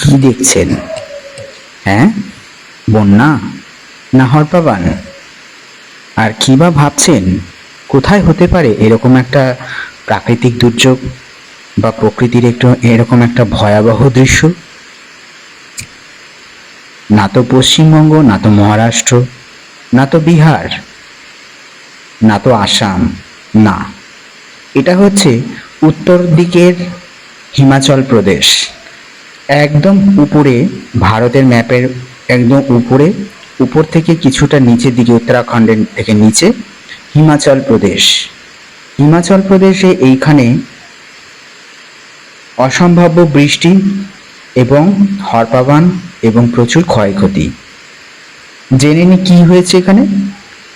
কি দেখছেন? হ্যাঁ, বন্যা না হরপাবান? আর কি বা ভাবছেন কোথায় হতে পারে এরকম একটা প্রাকৃতিক দুর্যোগ বা প্রকৃতির একটু এরকম একটা ভয়াবহ দৃশ্য? না তো পশ্চিমবঙ্গ, না তো মহারাষ্ট্র, না তো বিহার, না তো আসাম, না, এটা হচ্ছে উত্তর দিকের হিমাচল প্রদেশ। একদম উপরে, ভারতের ম্যাপের একদম উপরে, উপর থেকে কিছুটা নিচের দিকে, উত্তরাখণ্ডের থেকে নিচে হিমাচল প্রদেশ। হিমাচল প্রদেশে এইখানে অসম্ভাব্য বৃষ্টি এবং হরপাবান এবং প্রচুর ক্ষয়ক্ষতি। জেনে নি কি হয়েছে এখানে।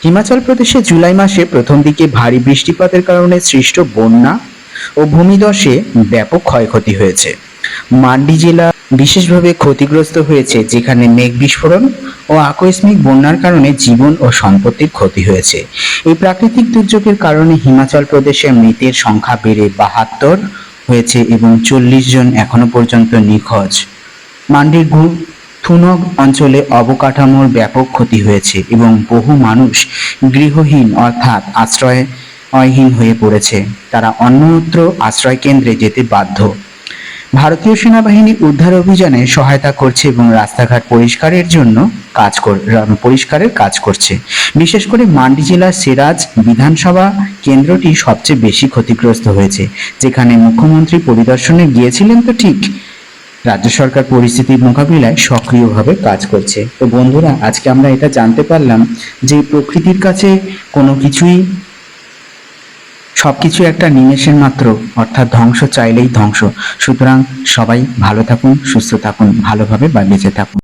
হিমাচল প্রদেশে জুলাই মাসে প্রথম দিকে ভারী বৃষ্টিপাতের কারণে সৃষ্ট বন্যা ও ভূমিধসে ব্যাপক ক্ষয়ক্ষতি হয়েছে। মান্ডি জেলা বিশেষভাবে ক্ষতিগ্রস্ত হয়েছে, যেখানে মেঘ বিস্ফোরণ ও আকস্মিক বন্যার কারণে জীবন ও সম্পত্তির ক্ষতি হয়েছে। এই প্রাকৃতিক দুর্যোগের কারণে হিমাচল প্রদেশে মৃতের সংখ্যা বেড়ে 72 হয়েছে এবং 40 জন এখনো পর্যন্ত নিখোঁজ। মান্ডির থুনগ অঞ্চলে অবকাঠামোর ব্যাপক ক্ষতি হয়েছে এবং বহু মানুষ গৃহহীন অর্থাৎ আশ্রয়হীন হয়ে পড়েছে। তারা অন্যত্র আশ্রয় কেন্দ্রে যেতে বাধ্য। ভারতীয় সেনাবাহিনী উদ্ধার অভিযানে সহায়তা করছে এবং রাস্তাঘাট পরিষ্কারের কাজ করছে। বিশেষ করে মান্ডি জেলার সিরাজ বিধানসভা কেন্দ্রটি সবচেয়ে বেশি ক্ষতিগ্রস্ত হয়েছে, যেখানে মুখ্যমন্ত্রী পরিদর্শনে গিয়েছিলেন। তো ঠিক, রাজ্য সরকার পরিস্থিতি মোকাবিলায় সক্রিয়ভাবে কাজ করছে। তো বন্ধুরা, আজকে আমরা এটা জানতে পারলাম যে প্রকৃতির কাছে কোনো কিছুই, সবকিছু একটা নিমেষের মাত্র, অর্থাৎ ধ্বংস চাইলেই ধ্বংস। সুতরাং সবাই ভালো থাকুন, সুস্থ থাকুন, ভালোভাবে বেঁচে থাকুন।